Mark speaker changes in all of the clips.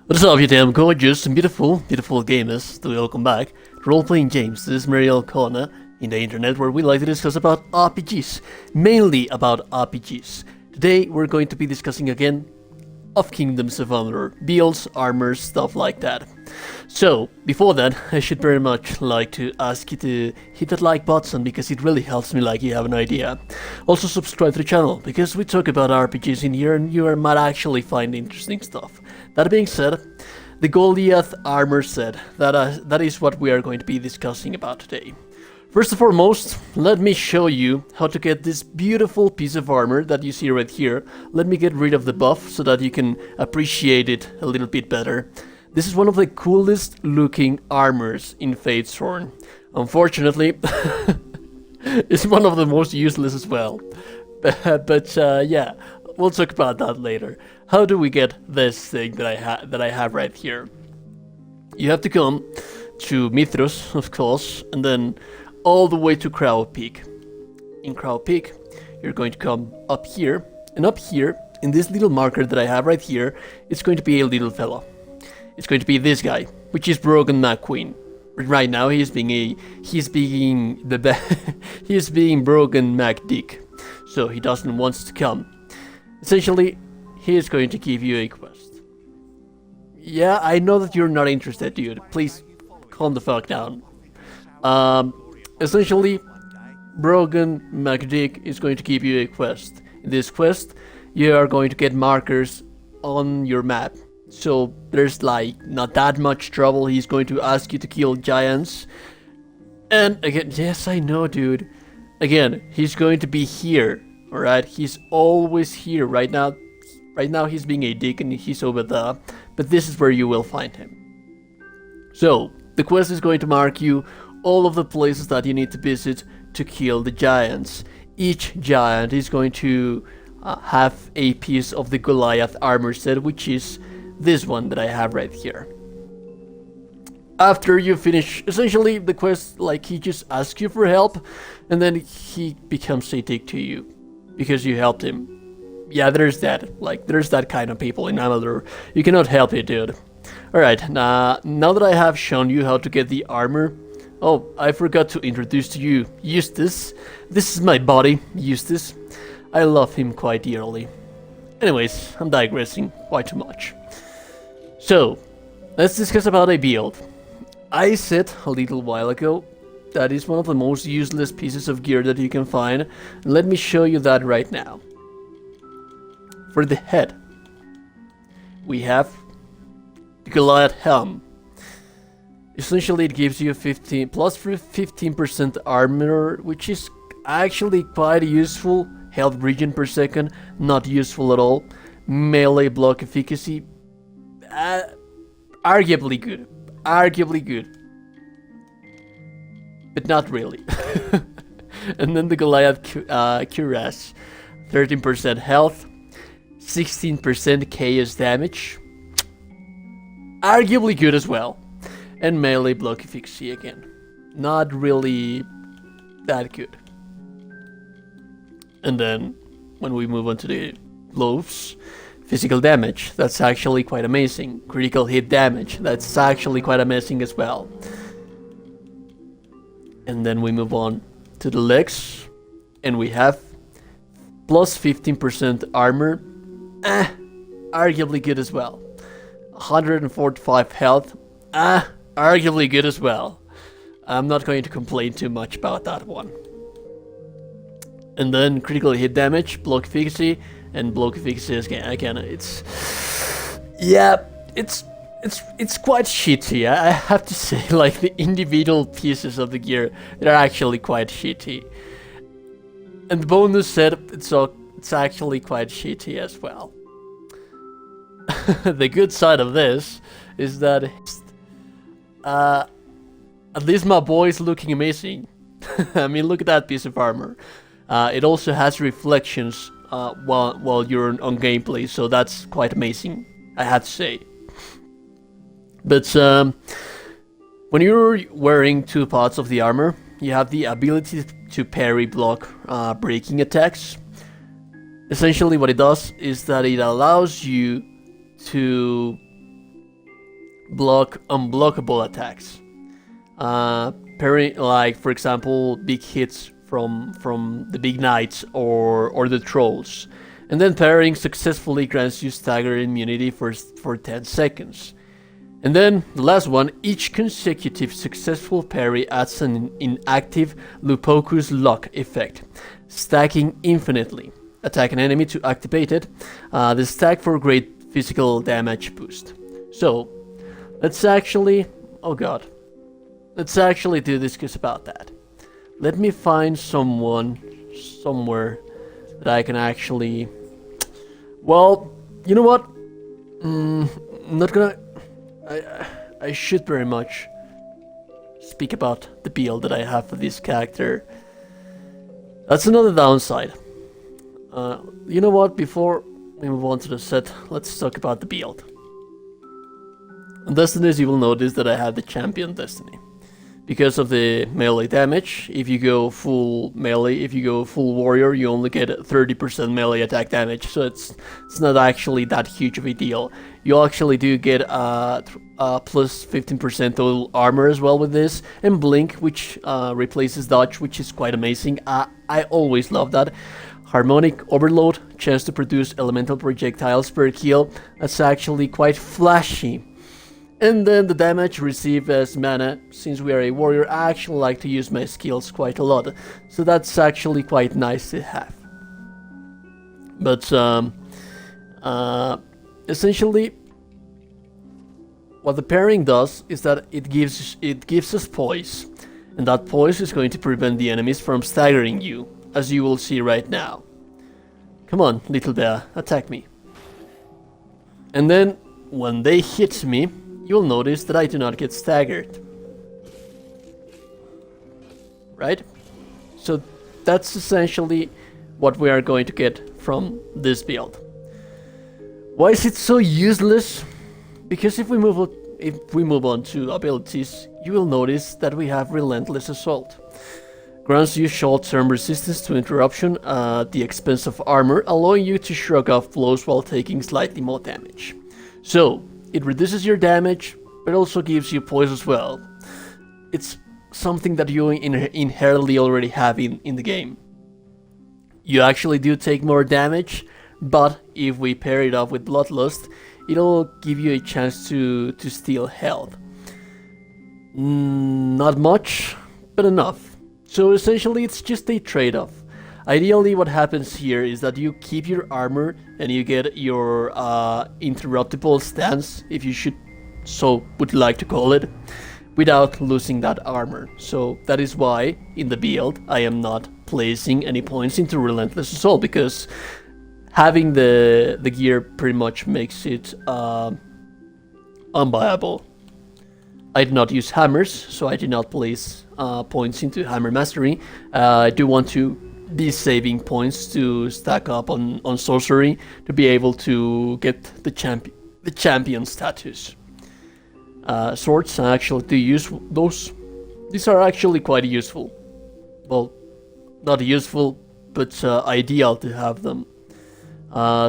Speaker 1: What's up, you damn gorgeous and beautiful gamers? Welcome back to Role-Playing James. This is Mariel Corner in the internet where we like to discuss about RPGs, mainly about RPGs. Today we're going to be discussing again of Kingdoms of Amalur, builds, armors, stuff like that. So, before that, I should very much like to ask you to hit that like button because it really helps me like you have an idea. Also subscribe to the channel because we talk about RPGs in here and you might actually find interesting stuff. That being said, the Goliath armor set, that is what we are going to be discussing about today. First and foremost, let me show you how to get this beautiful piece of armor that you see right here. Let me get rid of the buff so that you can appreciate it a little bit better. This is one of the coolest looking armors in Fatesworn. Unfortunately, it's one of the most useless as well. But yeah, we'll talk about that later. How do we get this thing that I have right here? You have to come to Mithras, of course, and then all the way to Crow Peak. In Crow Peak, you're going to come up here, and up here, in this little marker that I have right here, it's going to be a little fella. It's going to be this guy, which is Broken McQueen. Right now, he's being Broken McDick, so he doesn't want to come. Essentially, he is going to give you a quest. Yeah, I know that you're not interested, dude. Please calm the fuck down. Essentially, Broken McDick is going to give you a quest. In this quest, you are going to get markers on your map. So there's like not that much trouble. He's going to ask you to kill giants. And again, yes, I know, dude. Again, he's going to be here. Alright, he's always here. Right now he's being a dick and he's over there. But this is where you will find him. So, the quest is going to mark you all of the places that you need to visit to kill the giants. Each giant is going to have a piece of the Goliath armor set, which is this one that I have right here. After you finish, essentially the quest, like, he just asks you for help, and then he becomes a dick to you because you helped him. Yeah, there's that kind of people in Amalur. You cannot help it, dude. Alright, now that I have shown you how to get the armor. Oh, I forgot to introduce to you Eustace. This is my buddy, Eustace. I love him quite dearly. Anyways, I'm digressing quite too much. So, let's discuss about a build. I said a little while ago that is one of the most useless pieces of gear that you can find. Let me show you that right now. For the head, we have the Goliath helm. Essentially, it gives you 15% armor, which is actually quite useful. Health regen per second, not useful at all. Melee block efficacy, arguably good, but not really. And then the Goliath cuirass, 13% health, 16% chaos damage, arguably good as well. And melee block efficacy again, not really that good. And then when we move on to the gloves, physical damage, that's actually quite amazing. Critical hit damage, that's actually quite amazing as well. And then we move on to the legs, and we have plus 15% armor, arguably good as well. 145 health, arguably good as well. I'm not going to complain too much about that one. And then critical hit damage, block efficacy, and block efficacy again. It's quite shitty. I have to say, like, the individual pieces of the gear, they're actually quite shitty. And the bonus set, it's actually quite shitty as well. The good side of this is that at least my boy is looking amazing. I mean, look at that piece of armor. It also has reflections while you're on gameplay, so that's quite amazing, I have to say. But when you're wearing two parts of the armor, you have the ability to parry block breaking attacks. Essentially what it does is that it allows you to block unblockable attacks. Parrying, like for example, big hits from the big knights or the trolls. And then parrying successfully grants you stagger immunity for 10 seconds. And then the last one, each consecutive successful parry adds an inactive Lupoku's lock effect, stacking infinitely. Attack an enemy to activate it. The stack for great physical damage boost. So, let's actually... oh god. Let's actually discuss about that. Let me find someone somewhere that I can actually... well, you know what? I'm not gonna... I should very much speak about the build that I have for this character. That's another downside. You know what? Before we move on to the set, let's talk about the build. On Destinies, you will notice that I have the Champion Destiny. Because of the melee damage, if you go full melee, if you go full warrior, you only get 30% melee attack damage, so it's not actually that huge of a deal. You actually do get plus 15% total armor as well with this, and Blink, which replaces dodge, which is quite amazing. I always love that. Harmonic Overload, chance to produce elemental projectiles per kill. That's actually quite flashy. And then the damage received as mana. Since we are a warrior, I actually like to use my skills quite a lot, so that's actually quite nice to have. But essentially, what the pairing does is that it gives us poise, and that poise is going to prevent the enemies from staggering you, as you will see right now. Come on, little bear, attack me. And then when they hit me, you'll notice that I do not get staggered. Right? So that's essentially what we are going to get from this build. Why is it so useless? Because if we move on to abilities, you will notice that we have Relentless Assault. Grants you short-term resistance to interruption at the expense of armor, allowing you to shrug off blows while taking slightly more damage. So, it reduces your damage, but also gives you poise as well. It's something that you inherently already have in the game. You actually do take more damage, but if we pair it up with Bloodlust, it'll give you a chance to steal health. Not much, but enough. So essentially it's just a trade-off. Ideally what happens here is that you keep your armor and you get your interruptible stance, if you would like to call it, without losing that armor. So that is why in the build I am not placing any points into Relentless Assault, because having the gear pretty much makes it unviable. I did not use hammers, so I did not place points into Hammer Mastery. I do want to be saving points to stack up on sorcery to be able to get the champion status. Swords, I actually do use those. These are actually quite useful. Well, not useful, but ideal to have them.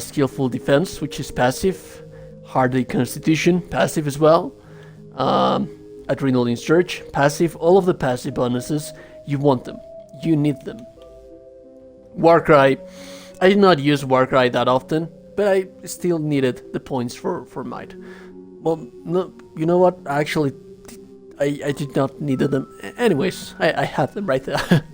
Speaker 1: Skillful Defense, which is passive. Hardy Constitution, passive as well. Adrenaline Surge, passive. All of the passive bonuses, you want them. You need them. Warcry, I did not use Warcry that often, but I still needed the points for might. Well, no, you know what? Actually, I did not need them. Anyways, I have them right there.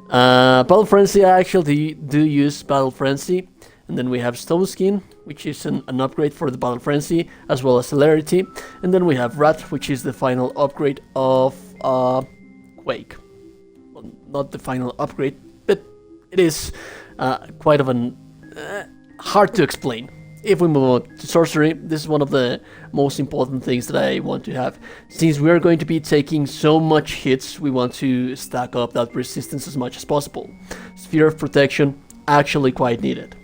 Speaker 1: Battle Frenzy, I actually do use Battle Frenzy. And then we have Stone Skin, which is an upgrade for the Battle Frenzy, as well as Celerity. And then we have Rat, which is the final upgrade of Quake. Well, not the final upgrade, but it is quite of an hard to explain. If we move on to Sorcery, this is one of the most important things that I want to have. Since we are going to be taking so much hits, we want to stack up that resistance as much as possible. Sphere of Protection, actually quite needed.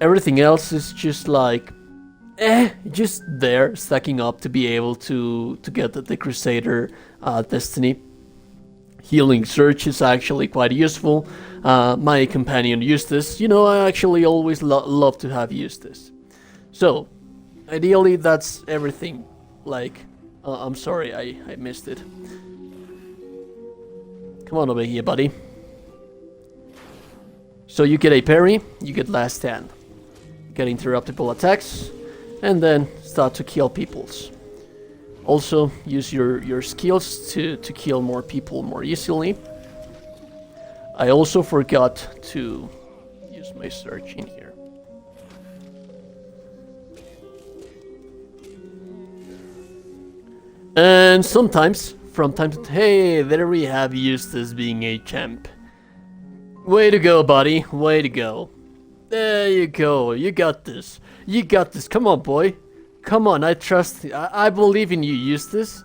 Speaker 1: Everything else is just like, just there, stacking up to be able to get the Crusader Destiny. Healing Surge is actually quite useful. My companion used this. You know, I actually always love to have used this. So, Ideally, that's everything. Like, I'm sorry, I missed it. Come on over here, buddy. So you get a parry, you get last stand. Get interruptible attacks, and then start to kill peoples. Also, use your skills to kill more people more easily. I also forgot to use my search in here. And sometimes, from time to time, hey, there we have Eustace being a champ. Way to go, buddy. Way to go. There you go. You got this. You got this. Come on, boy. Come on. I trust. I believe in you, Eustace.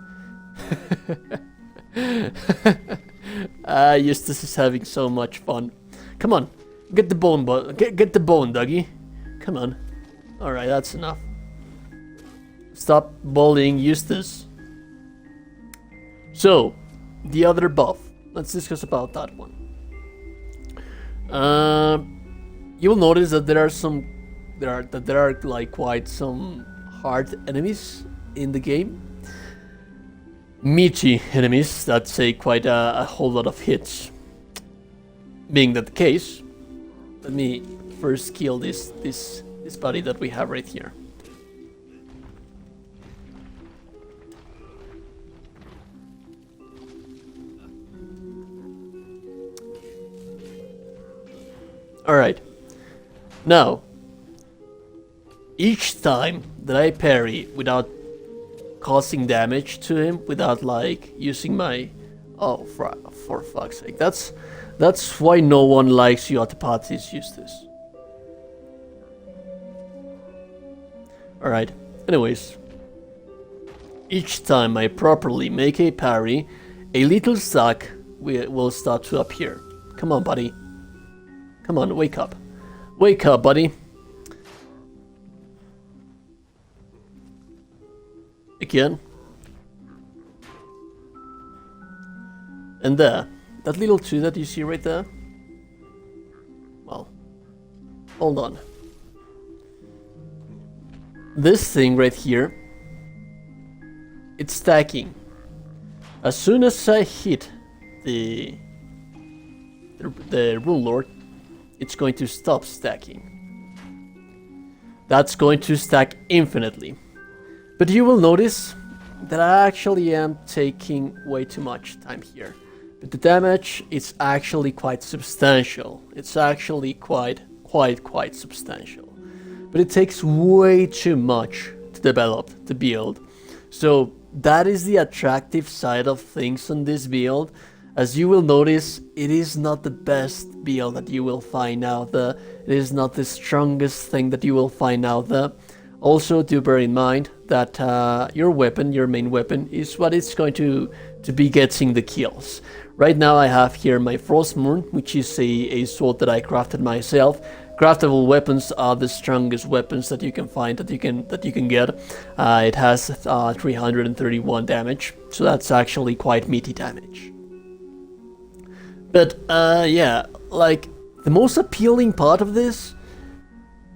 Speaker 1: Eustace is having so much fun. Come on. Get the bone, get the bone, Dougie. Come on. All right, that's enough. Stop bullying Eustace. So, the other buff. Let's discuss about that one. You'll notice that there are like quite some hard enemies in the game. Meaty enemies that take quite a whole lot of hits. Being that the case, let me first kill this buddy that we have right here. Alright. Now, each time that I parry without causing damage to him, without like using my... Oh, for fuck's sake. That's why no one likes you at the parties, Eustace. Alright. Anyways. Each time I properly make a parry, a little stack will start to appear. Come on, buddy. Come on, wake up. Wake up, buddy. Again. And there. That little 2 that you see right there. Well. Hold on. This thing right here. It's stacking. As soon as I hit the Rune Lord, it's going to stop stacking. That's going to stack infinitely. But you will notice that I actually am taking way too much time here. But the damage is actually quite substantial. It's actually quite substantial. But it takes way too much to develop the build. So that is the attractive side of things on this build. As you will notice, it is not the best build that you will find out there. It is not the strongest thing that you will find out there. Also, do bear in mind that your weapon, your main weapon, is what is going to be getting the kills. Right now I have here my Fatesworn, which is a sword that I crafted myself. Craftable weapons are the strongest weapons that you can find, that you can get. It has 331 damage, so that's actually quite meaty damage. But yeah, like the most appealing part of this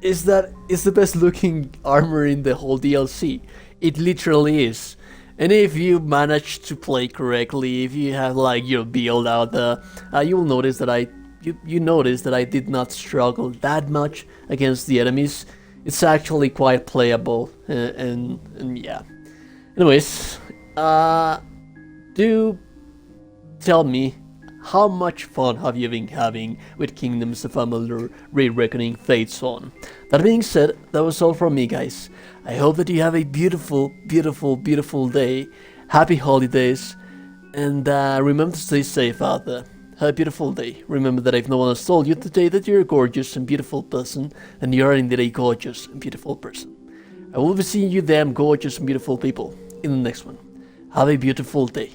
Speaker 1: is that it's the best looking armor in the whole DLC. It literally is. And if you manage to play correctly, if you have like your build out there, you will notice that you notice that I did not struggle that much against the enemies. It's actually quite playable, and yeah. Anyways, do tell me, how much fun have you been having with Kingdoms of Amalur Re-Reckoning Fatesworn? That being said, that was all from me, guys. I hope that you have a beautiful, beautiful, beautiful day. Happy holidays. And remember to stay safe out there. Have a beautiful day. Remember that if no one has told you today that you're a gorgeous and beautiful person, then you are indeed a gorgeous and beautiful person. I will be seeing you damn gorgeous and beautiful people in the next one. Have a beautiful day.